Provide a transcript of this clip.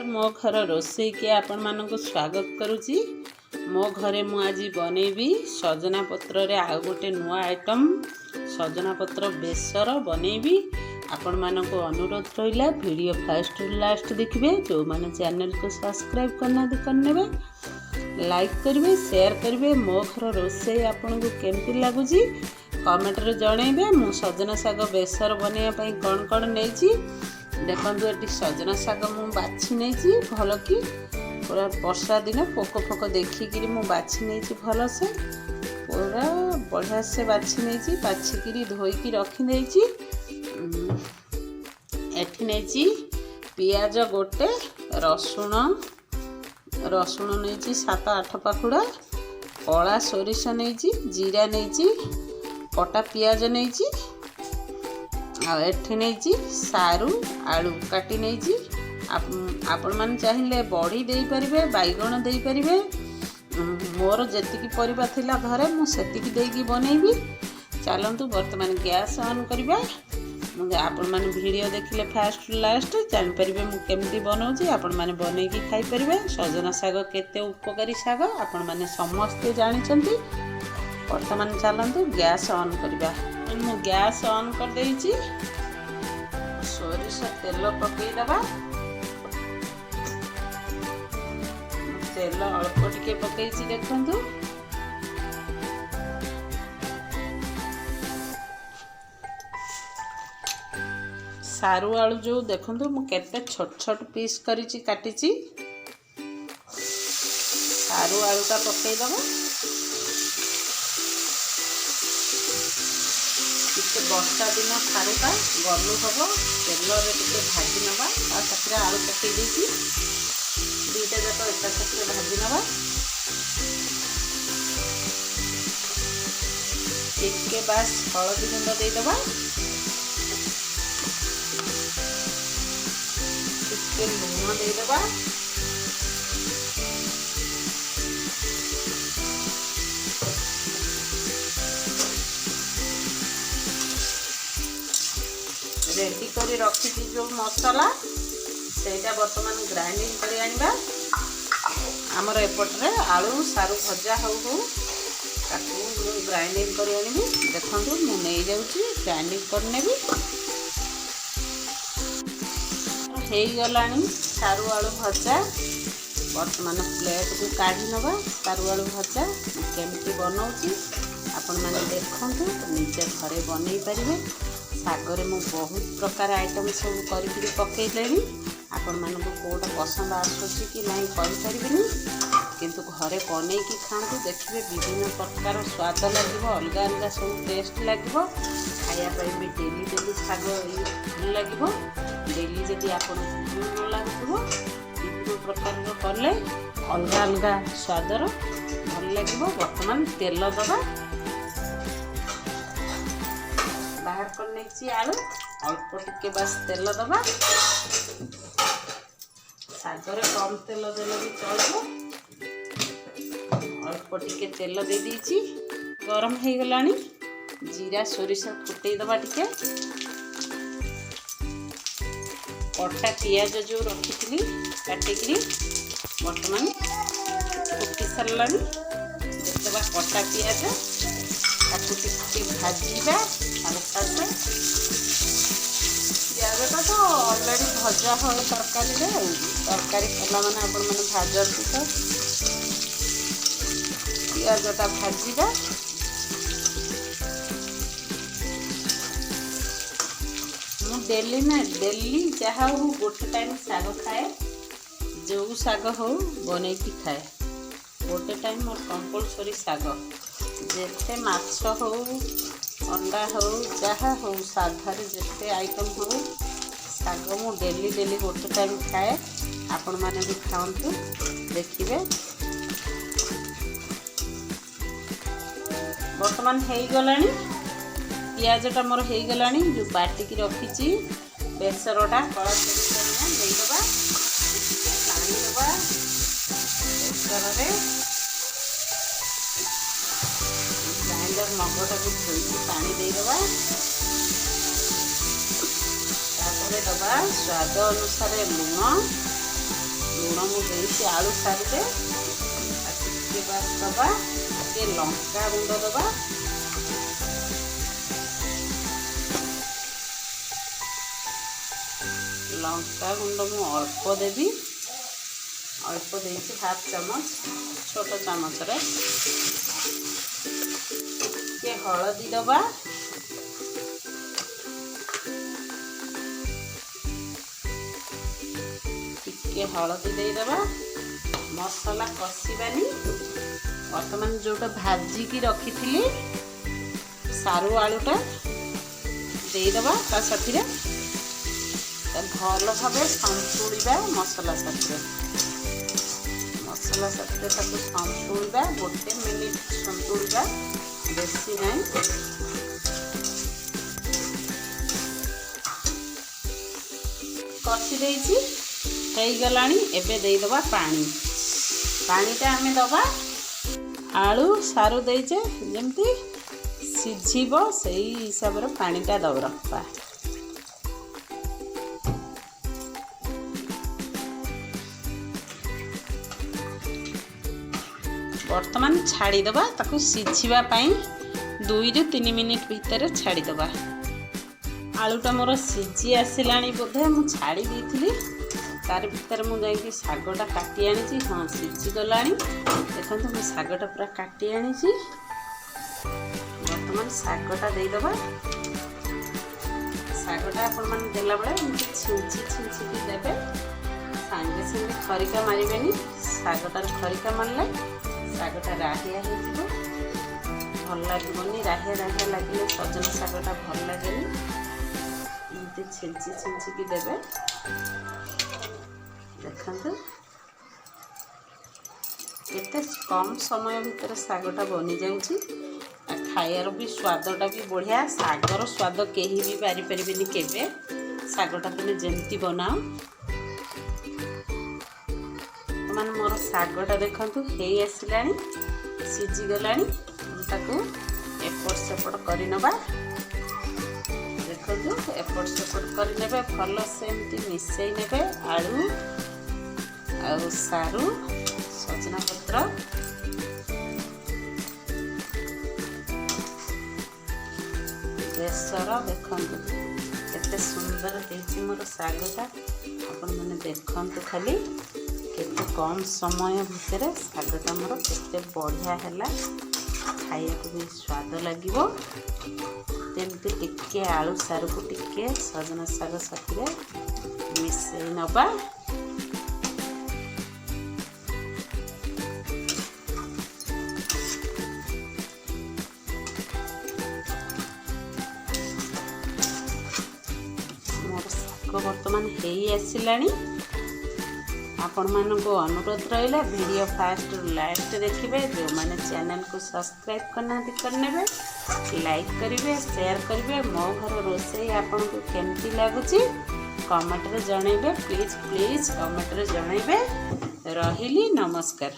मो घर रोसई के आपण मानक स्वागत करुच्ची। मो घरे मु आज बनैबी सजना पत्र रे आ गोटे नुआ आइटम सजना पत्र बेसर बनैबी। आपण मानक अनुरोध रहिला वीडियो फर्स्ट टू लास्ट देखिबे। जो माने चैनल को सब्सक्राइब करना करनेबे, लाइक करिवे, शेयर करिवे। मो घर रोसई आपण को केमती लागुची कमेंट रे जणैबे। मु सजना साग बेसर बनैया पई कोन कोन नेची देखो। ये सजना साग मु बाछि नहीं भल कि पूरा वर्षा दिन पोक फोक देखिकी मु बाछि नहीं भल से पूरा बढ़िया से बाछि नहीं बाछिकी धोईकी रखी नहीं। एठी नहीं पियाज गोटे रसुण नहीं 7-8 पाखुड़ा कला सोरिष नहीं जीरा नहीं कटा पियाज नहीं एठी नहीं सारू आलू काटी नहीं। आपण मान चाहिए बड़ी दे पारिबे, बैगण दे पारिबे। मोर जेतिकी परिबा थिला घरे मु सेतिकी देकी बनैबी। चलंतु वर्तमान गैस ऑन करिबा। आपण मान वीडियो देखिले फास्ट लास्ट जान परिबे मु केमती बनाउची। आपण मान बनैकी खाई परिबे। सजना साग केते उपकारी साग आपण मान समस्त जानि छंती। वर्तमान चलंतु गैस ऑन करिबा। मु गैस ऑन कर देइची। सोरिष तेल पकई दबा। तेल अल्प टिके पकईची देखंतु। सारू आलू जो देखंतु मु केते छोट छोट पीस करिची काटिची। सारू आलू का पकई दबा। वर्षा दिन सारूटा गलू हम तेल टे भाजी नवा साथी आलू पकई देती दुईटा जाक एक साथी भाजी नवा। टिके बास हलदी गुंड देदेबा। टिके लुण देदेबा। रेडी करी रखी जो मसला सेटा बर्तमान ग्राइंडिंग करी आनिबा। आमर एपटरे आलू सारू भजा हो ताकू ग्राइंडिंग करी आनिबी। देखंतु मु नहीं जाउची ग्राइंडिंग करनेबी। हेई गलानी सारू आलू भजा। बर्तमान प्लेट को काढ़ी नबा। सारू आलू भजा केमती बनाउची आपण माने देखंतु निजे घरे बनै परिबे। सागरे मु बहुत प्रकार आइटम सब करके पकईली। आपण मानक कोटा पसंद आसुची कि नहीं कहीपरिनी, किंतु घरे बनईकी खाँतु देखिए विभिन्न प्रकार स्वाद लगे। अलग अलग सब टेस्ट लगे। खायापाई भी डेली डेली साग भल लगे। डेली जदि आप न लगुव विभिन्न प्रकार कले अलग अलग स्वादर भल लगे। बर्तमान तेल दबा। बाहर कर नहीं आलू अल्प टिके बस तेल दबा। सागरे कम तेल देले भी चलो। अल्प टिके तेल दे दीची गरम हो गलानी। जीरा सोरिष फुटई दबा टिके। कटा पियाज जो रखी काटिकी बर्तमान फुटी सारानी। देखा कटा पियाज ताकू टिके भाजीबा हल्का से। पियाजटा तो अलरेडी भजा हो तरकारी कला मैंने आपण मैंने भाजती तो पियाजटा भाजीबा। मु डेली ना डेली जहाँ हो गोटे टाइम साग खाए। जो साग हो बनैकी खाए गोटे टाइम मोर कंपलसरी साग। जेते माछ हो अंडा हो जहाँ हो साधारे जिते आइटम हो साग मु डेली डेली गोटे टाइम खाए। आपण माने भी खाऊँ देखिए। बर्तमान हो गलानी पियाजटा मोर हो गलानी। जो बाटिकी रखी बेसरटा कला देदेबा। पानी देवा बेसर ग्राइंडर मगटा को धोई पानी देदेबा। दबा स्वाद अनुसार लुण ଦେଇଛି ଆଳୁ ସାରୁରେ। ଟିକେ ବାସ୍ ଦେବା, ଟିକେ ଲଙ୍କା ଗୁଣ୍ଡ ଦେବା, ଲଙ୍କା ଗୁଣ୍ଡ ମୁଁ ଅଳ୍ପ ଦେବି, ଅଳ୍ପ ଦେଇଛି 1/2 ଚାମଚ ଛୋଟ ଚାମଚରେ। ଟିକେ ହଳଦୀ ଦେବା, ଟିକେ ହଳଦୀ ଦେଇଦେବା। ମସଲା କଷିବାନି, ବର୍ତ୍ତମାନ ଯେଉଁଟା ଭାଜିକି ରଖିଥିଲି ସାରୁ ଆଳୁଟା ଦେଇଦେବା ତା ସାଥିରେ। ଭଲ ଭାବେ ସନ୍ତୁଳିବା ମସଲା ସାଥିରେ ତାକୁ ସନ୍ତୁଳିବା। 1 ମିନିଟ୍ ସନ୍ତୁଳିବା, ବେଶୀ ନାହିଁ। କଷି ଦେଇଛି, ହେଇଗଲାଣି। ଏବେ ଦେଇଦେବା ପାଣି। ପାଣିଟା ଆମେ ଦେବା, ଆଳୁ ସାରୁ ଦେଇଛେ ଯେମିତି ସିଝିବ ସେଇ ହିସାବରେ ପାଣିଟା ଦେବା। ବର୍ତ୍ତମାନ ଛାଡ଼ିଦେବା ତାକୁ ସିଝିବା ପାଇଁ। 2 ରୁ 3 ମିନିଟ୍ ଭିତରେ ଛାଡ଼ିଦେବା। ଆଳୁଟା ମୋର ସିଝି ଆସିଲାଣି ବୋଧେ, ମୁଁ ଛାଡ଼ି ଦେଇଥିଲି। ତାର ଭିତରେ ମୁଁ ଯାଇକି ଶାଗଟା କାଟି ଆଣିଛି। ହଁ, ସିଝିଗଲାଣି। ଦେଖନ୍ତୁ ମୁଁ ଶାଗଟା ପୁରା କାଟି ଆଣିଛି। ବର୍ତ୍ତମାନ ଶାଗଟା ଦେଇଦେବା। ଶାଗଟା ଆପଣମାନେ ଦେଲାବେଳେ ଏମିତି ଛିଞ୍ଚିକି ଦେବେ, ସାଙ୍ଗେ ସାଙ୍ଗେ ଖରିକା ମାରିବେନି। ଶାଗଟାରେ ଖରିକା ମାରିଲେ ଶାଗଟା ରାହିଆ ହେଇଯିବ, ଭଲ ଲାଗିବନି। ରାହିଆ ଲାଗିଲେ ସଜନା ଶାଗଟା ଭଲ ଲାଗେନି। ଏମିତି ଛିଞ୍ଚିକି ଦେବେ। ଦେଖନ୍ତୁ କେତେ କମ୍ ସମୟ ଭିତରେ ଶାଗଟା ବନିଯାଉଛି। ଆଉ ଖାଇବାର ବି ସ୍ୱାଦଟା ବି ବଢ଼ିଆ। ଶାଗର ସ୍ୱାଦ କେହି ବି ପାରିପାରିବେନି କେବେ। ଶାଗଟା ତୁମେ ଯେମିତି ବନାଅ। ମାନେ ମୋର ଶାଗଟା ଦେଖନ୍ତୁ ହେଇ ଆସିଲାଣି, ସିଝିଗଲାଣି। ତାକୁ ଏପଟ ସେପଟ କରିନେବା। ଦେଖନ୍ତୁ ଏପଟ ସେପଟ କରିନେବେ, ଭଲ ସେମିତି ମିଶାଇ ନେବେ। ଆଳୁ ଆଉ ସାରୁ, ସଜନା ପତ୍ର, ବେସର। ଦେଖନ୍ତୁ କେତେ ସୁନ୍ଦର ହେଇଛି ମୋର ଶାଗଟା। ଆପଣମାନେ ଦେଖନ୍ତୁ ଖାଲି କେତେ କମ୍ ସମୟ ଭିତରେ ଶାଗଟା ମୋର କେତେ ବଢ଼ିଆ ହେଲା। ଖାଇବାକୁ ବି ସ୍ୱାଦ ଲାଗିବ। ଯେମିତି ଟିକେ ଆଳୁ ସାରୁକୁ ଟିକେ ସଜନା ଶାଗ ସାଥିରେ ମିଶାଇ ନେବା। ମୋର ଶାଗ ବର୍ତ୍ତମାନ ହେଇ ଆସିଲାଣି। ଆପଣମାନଙ୍କୁ ଅନୁରୋଧ ରହିଲା ଭିଡ଼ିଓ ଫାଷ୍ଟରୁ ଲାଷ୍ଟ ଦେଖିବେ। ଯେଉଁମାନେ ଚ୍ୟାନେଲକୁ ସବସ୍କ୍ରାଇବ୍ କରିନାହାନ୍ତି କରିନେବେ, ଲାଇକ୍ କରିବେ, ସେୟାର କରିବେ। ମୋ ଘର ରୋଷେଇ ଆପଣଙ୍କୁ କେମିତି ଲାଗୁଛି କମେଣ୍ଟରେ ଜଣାଇବେ। ପ୍ଲିଜ୍ କମେଣ୍ଟରେ ଜଣାଇବେ। ରହିଲି, ନମସ୍କାର।